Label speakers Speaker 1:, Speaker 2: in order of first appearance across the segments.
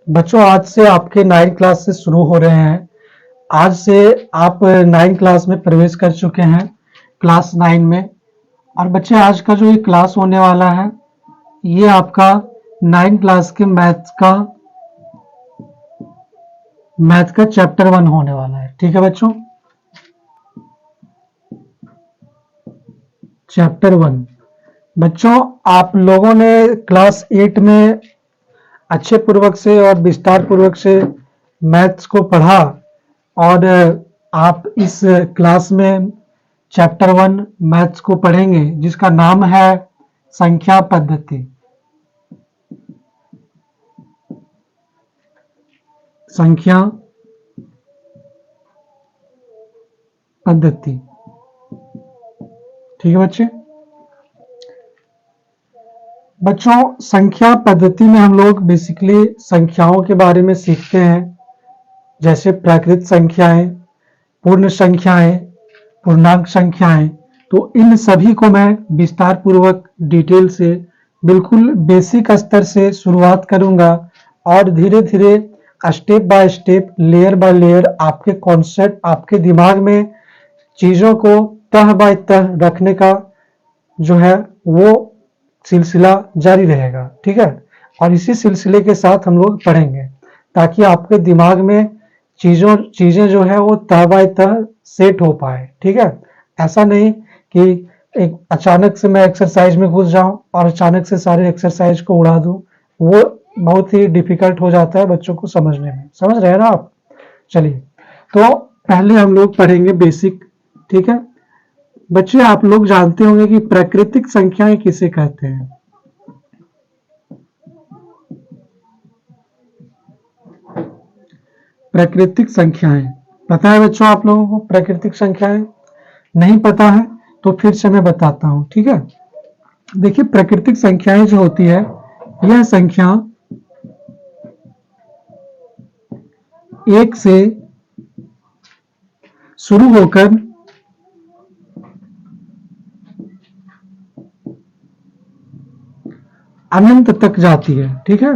Speaker 1: बच्चों आज से आपके 9 क्लास से शुरू हो रहे हैं। आज से आप 9 क्लास में प्रवेश कर चुके हैं, क्लास 9 में। और बच्चे आज का जो ये क्लास होने वाला है, ये आपका 9 क्लास के मैथ का चैप्टर 1 होने वाला है। ठीक है बच्चों, चैप्टर 1। बच्चों आप लोगों ने क्लास 8 में अच्छे पूर्वक से और विस्तार पूर्वक से मैथ्स को पढ़ा, और आप इस क्लास में चैप्टर 1 मैथ्स को पढ़ेंगे, जिसका नाम है संख्या पद्धति। संख्या पद्धति, ठीक है बच्चे। बच्चों संख्या पद्धति में हम लोग बेसिकली संख्याओं के बारे में सीखते हैं, जैसे प्राकृत संख्याएं, पूर्ण संख्याएं, पूर्णांक संख्याएं। तो इन सभी को मैं विस्तार पूर्वक डिटेल से बिल्कुल बेसिक स्तर से शुरुआत करूंगा, और धीरे धीरे step by step, layer by layer आपके कॉन्सेप्ट, आपके दिमाग में चीजों को तह बाय तह रखने का जो है वो सिलसिला जारी रहेगा। ठीक है, और इसी सिलसिले के साथ हम लोग पढ़ेंगे, ताकि आपके दिमाग में चीजें जो है वो तह बाय तह सेट हो पाए। ठीक है, ऐसा नहीं कि एक अचानक से मैं एक्सरसाइज में घुस जाऊं और अचानक से सारे एक्सरसाइज को उड़ा दूं, वो बहुत ही डिफिकल्ट हो जाता है बच्चों को समझने में। समझ रहे हैं ना आप? चलिए, तो पहले हम लोग पढ़ेंगे बेसिक। ठीक है बच्चे, आप लोग जानते होंगे कि प्राकृतिक संख्याएं किसे कहते हैं। प्राकृतिक संख्याएं पता है बच्चों आप लोगों को? प्राकृतिक संख्याएं नहीं पता है तो फिर से मैं बताता हूं। ठीक है, देखिए प्राकृतिक संख्याएं जो होती है, यह संख्या एक से शुरू होकर अनंत तक जाती है। ठीक है,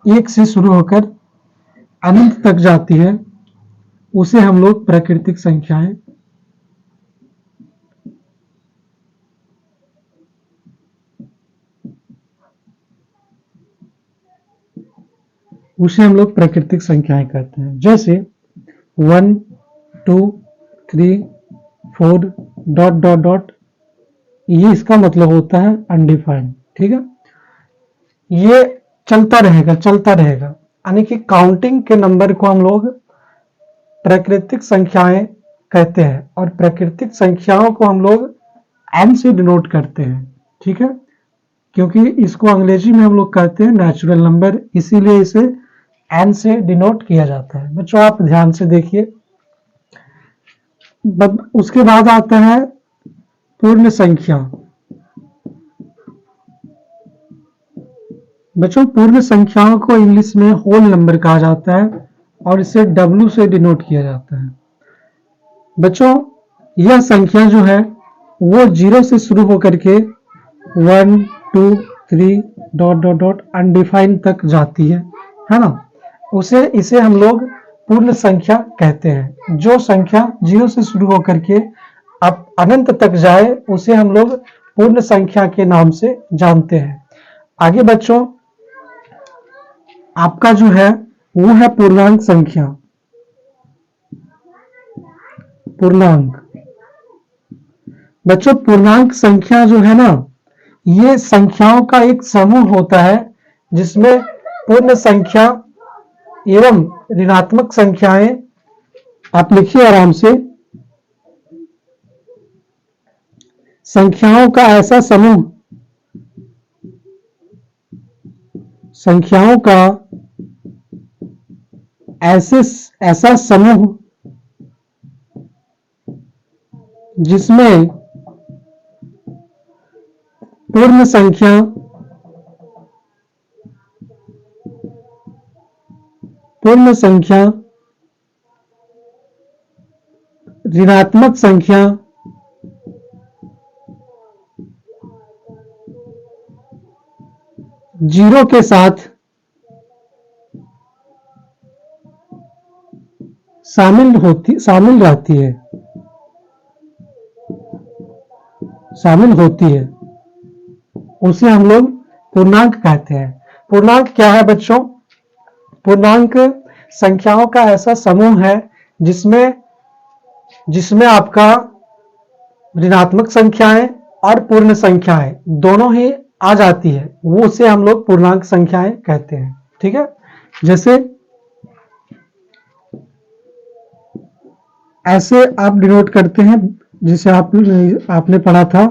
Speaker 1: एक से शुरू होकर अनंत तक जाती है, उसे हम लोग प्राकृतिक संख्याएं उसे हम लोग प्राकृतिक संख्याएं कहते हैं। जैसे 1 2 3 4 डॉट डॉट डॉट, ये इसका मतलब होता है अनडिफाइंड। ठीक है, ये चलता रहेगा चलता रहेगा, यानी कि काउंटिंग के नंबर को हम लोग प्राकृतिक संख्याएं कहते हैं, और प्राकृतिक संख्याओं को हम लोग एन से डिनोट करते हैं। ठीक है, क्योंकि इसको अंग्रेजी में हम लोग कहते हैं नेचुरल नंबर, इसीलिए इसे एन से डिनोट किया जाता है। बच्चों आप ध्यान से देखिए, उसके बाद आता है पूर्ण संख्या। बच्चों पूर्ण संख्याओं को इंग्लिश में होल नंबर कहा जाता है, और इसे W से डिनोट किया जाता है। बच्चों यह संख्या जो है वो 0 से शुरू होकर के 1 2 3 डॉट डॉट डॉट अनडिफाइंड तक जाती है ना। इसे हम लोग पूर्ण संख्या कहते हैं। जो संख्या 0 से शुरू होकर के अब अनंत तक जाए, उसे हम लोग पूर्ण संख्या के नाम से जानते हैं। आगे बच्चों आपका जो है वो है पूर्णांक संख्या। पूर्णांक, बच्चों पूर्णांक संख्या जो है ना, ये संख्याओं का एक समूह होता है, जिसमें पूर्ण संख्या एवं ऋणात्मक संख्याएं, आप लिखिए आराम से, संख्याओं का ऐसा समूह, संख्याओं का ऐसा समूह जिसमें पूर्ण संख्या, पूर्ण संख्या, ऋणात्मक संख्या, जीरो के साथ शामिल होती है उसे हम लोग पूर्णांक कहते हैं। पूर्णांक क्या है बच्चों? पूर्णांक संख्याओं का ऐसा समूह है जिसमें आपका ऋणात्मक संख्याएं और पूर्ण संख्याएं दोनों ही आ जाती है, वो उसे हम लोग पूर्णांक संख्याएं कहते हैं। ठीक है, जैसे ऐसे आप डिनोट करते हैं, जिसे आपने पढ़ा था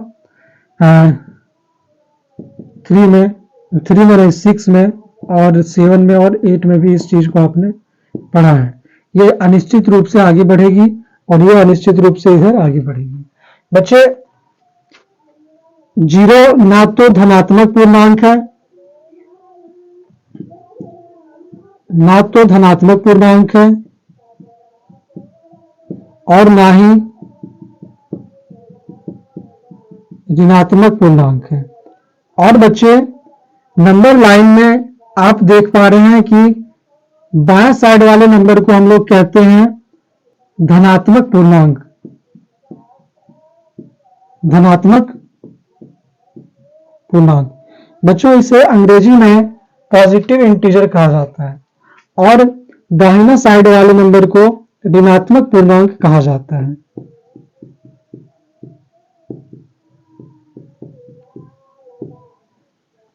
Speaker 1: 3 में नहीं 6 में और 7 में और 8 में भी इस चीज को आपने पढ़ा है। ये अनिश्चित रूप से आगे बढ़ेगी और ये अनिश्चित रूप से इधर आगे बढ़ेगी। बच्चे, जीरो ना तो धनात्मक पूर्णांक है, ना तो धनात्मक पूर्णांक है और ना ही ऋणात्मक पूर्णांक है। और बच्चे, नंबर लाइन में आप देख पा रहे हैं कि बाएं साइड वाले नंबर को हम लोग कहते हैं धनात्मक पूर्णांक। धनात्मक पूर्णांक बच्चों, इसे अंग्रेजी में पॉजिटिव इंटीजर कहा जाता है और दाहिना साइड वाले नंबर को ऋणात्मक पूर्णांक कहा जाता है।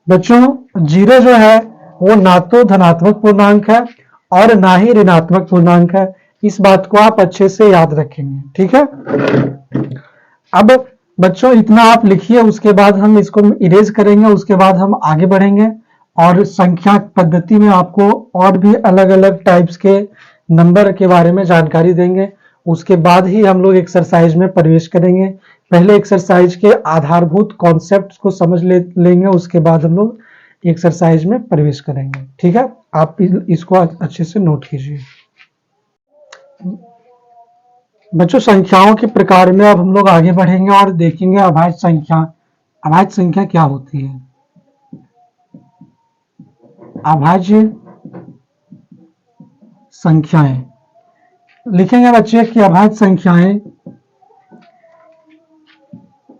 Speaker 1: बच्चों, जीरो जो है वो ना तो धनात्मक पूर्णांक है और ना ही ऋणात्मक पूर्णांक है। इस बात को आप अच्छे से याद रखेंगे। ठीक है, अब बच्चों इतना आप लिखिए, उसके बाद हम इसको इरेज करेंगे, उसके बाद हम आगे बढ़ेंगे और संख्या पद्धति में आपको और भी अलग अलग टाइप्स के नंबर के बारे में जानकारी देंगे। उसके बाद ही हम लोग एक्सरसाइज में प्रवेश करेंगे। पहले एक्सरसाइज के आधारभूत कॉन्सेप्ट्स को समझ लेंगे, उसके बाद हम लोग एक्सरसाइज में प्रवेश करेंगे। ठीक है, आप इसको अच्छे से नोट कीजिए। बच्चों, संख्याओं के प्रकार में अब हम लोग आगे बढ़ेंगे और देखेंगे अभाज्य संख्या। अभाज्य संख्या क्या होती है? अभाज्य संख्याएं लिखेंगे बच्चे कि अभाज्य संख्याएं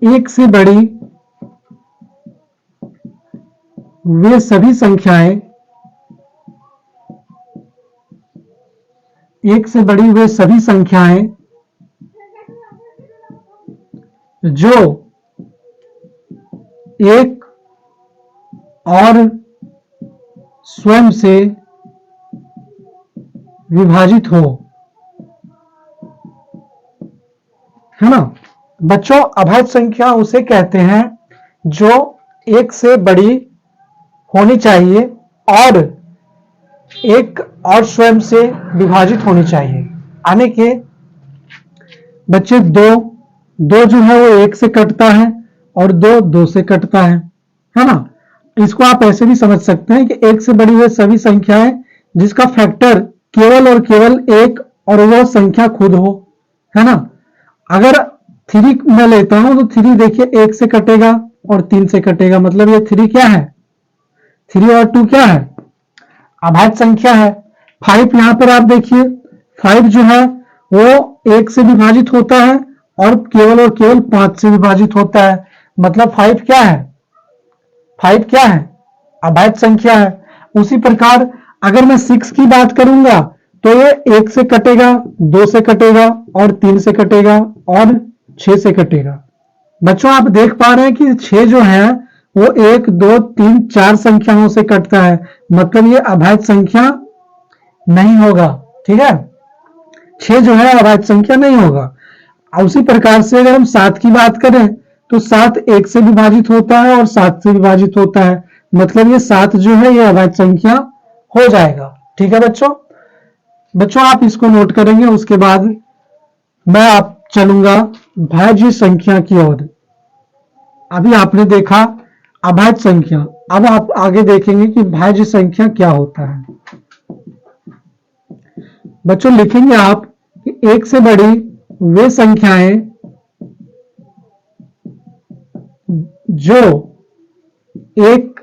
Speaker 1: एक से बड़ी वे सभी संख्याएं जो एक और स्वयं से विभाजित हो, है ना बच्चों? अभाज्य संख्या उसे कहते हैं जो एक से बड़ी होनी चाहिए और एक और स्वयं से विभाजित होनी चाहिए। यानी कि बच्चे, दो जो है वो एक से कटता है और दो से कटता है ना? इसको आप ऐसे भी समझ सकते हैं कि एक से बड़ी हुई सभी संख्याएं जिसका फैक्टर केवल और केवल एक और वो संख्या खुद हो, है ना? अगर 3 मैं लेता हूं तो 3 देखिए एक से कटेगा और 3 से कटेगा, मतलब ये 3 क्या है? 3 और 2 क्या है? अभाज्य संख्या है। 5 यहां पर आप देखिए, 5 जो है वो एक से विभाजित होता है और केवल 5 से विभाजित होता है, मतलब 5 क्या है? 5 क्या है? अभाज्य संख्या है। उसी प्रकार अगर मैं 6 की बात करूंगा तो ये 1 से कटेगा, 2 से कटेगा और 3 से कटेगा और 6 से कटेगा। बच्चों, आप देख पा रहे हैं कि 6 जो है वो 1 2 3 4 संख्याओं से कटता है, मतलब ये अभाज्य संख्या नहीं होगा। ठीक है, 6 जो है अभाज्य संख्या नहीं होगा। उसी प्रकार से अगर हम 7 की बात करें तो 7 1 से विभाजित होता है और 7 से विभाजित होता है, मतलब ये 7 जो है ये अभाज्य संख्या हो जाएगा। ठीक है बच्चों आप इसको नोट करेंगे, उसके बाद मैं आप चलूंगा भाज्य संख्या की ओर। अभी आपने देखा अभाज्य संख्या, अब आप आगे देखेंगे कि भाज्य संख्या क्या होता है। बच्चों, लिखेंगे आप कि एक से बड़ी वे संख्याएं जो एक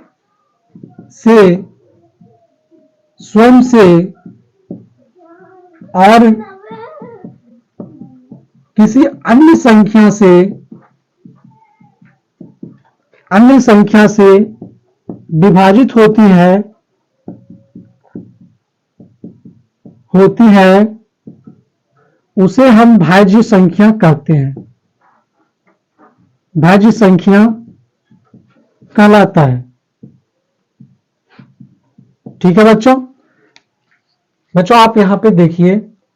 Speaker 1: से, स्वयं से और किसी अन्य संख्या से विभाजित होती है उसे हम भाज्य संख्या कहते हैं, भाज्य संख्या कहलाता है। ठीक है बच्चों, आप यहां पे देखिए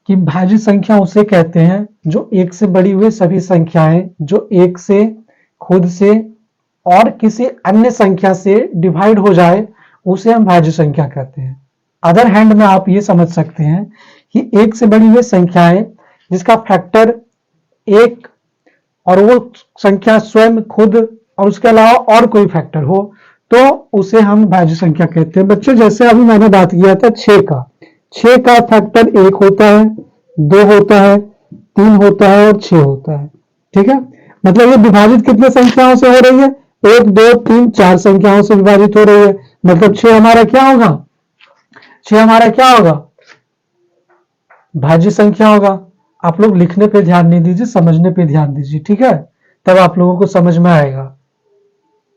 Speaker 1: कि भाज्य संख्या उसे कहते हैं जो एक से बड़ी हुई सभी संख्याएं जो एक से, खुद से और किसी अन्य संख्या से डिवाइड हो जाए उसे हम भाज्य संख्या कहते हैं। अदर हैंड में आप ये समझ सकते हैं कि एक से बड़ी हुई संख्याएं जिसका फैक्टर एक और वो संख्या स्वयं, खुद और उसके अलावा और कोई फैक्टर हो तो उसे हम भाज्य संख्या कहते हैं। बच्चों जैसे अभी मैंने बात किया था 6 का फैक्टर 1 होता है, 2 होता है, 3 होता है और 6 होता है। ठीक है, मतलब ये विभाजित कितने संख्याओं से हो रही है? 1 2 3 4 संख्याओं से विभाजित हो रही है। मतलब 6 हमारा क्या होगा? 6 हमारा क्या होगा? भाज्य संख्या होगा। आप लोग लिखने पे ध्यान नहीं दीजिए, समझने पे ध्यान दीजिए। ठीक है, तब आप लोगों को समझ में आएगा।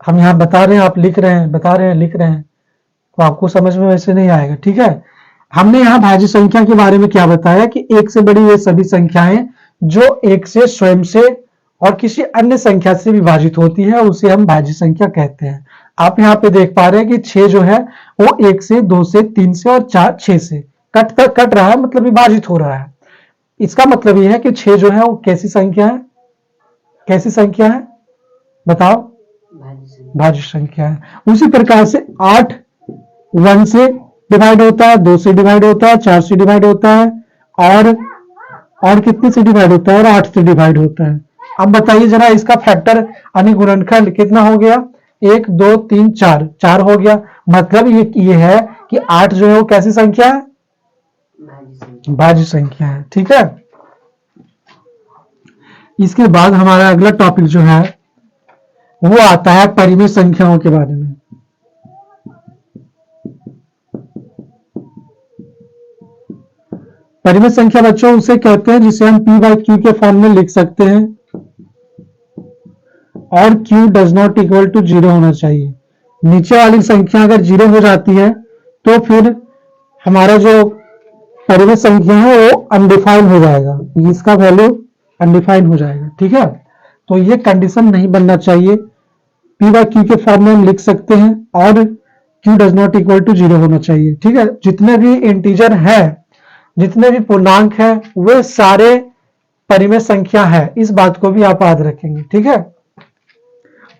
Speaker 1: हम यहाँ बता रहे हैं, आप लिख रहे हैं, बता रहे हैं, लिख रहे हैं, तो आपको समझ में वैसे नहीं आएगा। ठीक है, हमने यहाँ भाज्य संख्या के बारे में क्या बताया कि एक से बड़ी वे सभी संख्याएं जो एक से, स्वयं से और किसी अन्य संख्या से विभाजित होती है उसे हम भाज्य संख्या कहते हैं। आप यहाँ पे देख पा रहे हैं कि 6 जो है वो 1 से, 2 से, 3 से और 4 6 से कट रहा है, मतलब विभाजित हो रहा है। इसका मतलब यह है कि 6 जो है वो कैसी संख्या है? कैसी संख्या है बताओ? भाज्य संख्या है। उसी प्रकार से 8 1 से डिवाइड होता है, 2 से डिवाइड होता है, 4 से डिवाइड होता है और कितने से डिवाइड होता है? और 8 से डिवाइड होता है। अब बताइए जरा इसका फैक्टर यानी गुणनखंड कितना हो गया? 1 2 3 4 हो गया। मतलब ये है कि 8 जो है वो कैसी संख्या है? भाज्य संख्या है। ठीक है, इसके बाद हमारा अगला टॉपिक जो है वो आता है परिमेय संख्याओं के बारे में। परिमेय संख्या बच्चों उसे कहते हैं जिसे हम p बाई क्यू के फॉर्म में लिख सकते हैं और q does not equal to 0 होना चाहिए। नीचे वाली संख्या अगर 0 हो जाती है तो फिर हमारा जो परिमेय संख्या है वो अनडिफाइंड हो जाएगा, इसका वैल्यू अनडिफाइंड हो जाएगा। ठीक है, तो ये कंडीशन नहीं बनना चाहिए। p बाई क्यू के फॉर्म में हम लिख सकते हैं और q does not equal to 0 होना चाहिए। ठीक है, जितने भी इंटीजर है, जितने भी पूर्णांक है वे सारे परिमेय संख्या है, इस बात को भी आप याद रखेंगे। ठीक है,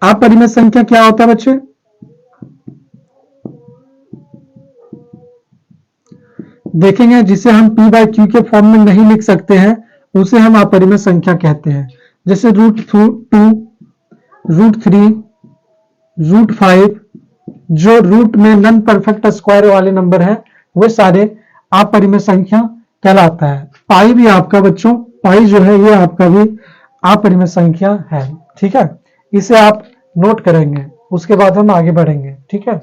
Speaker 1: आप परिमेय संख्या क्या होता है बच्चे? देखेंगे जिसे हम p बाई क्यू के फॉर्म में नहीं लिख सकते हैं उसे हम अपरिमेय संख्या कहते हैं। जैसे √2 √3 √5 जो रूट में नॉन परफेक्ट स्क्वायर वाले नंबर है वे सारे अपरिमेय संख्या कहलाता है। पाई भी आपका बच्चों, पाई जो है ये आपका भी अपरिमेय संख्या है। ठीक है, इसे आप नोट करेंगे, उसके बाद हम आगे बढ़ेंगे। ठीक है।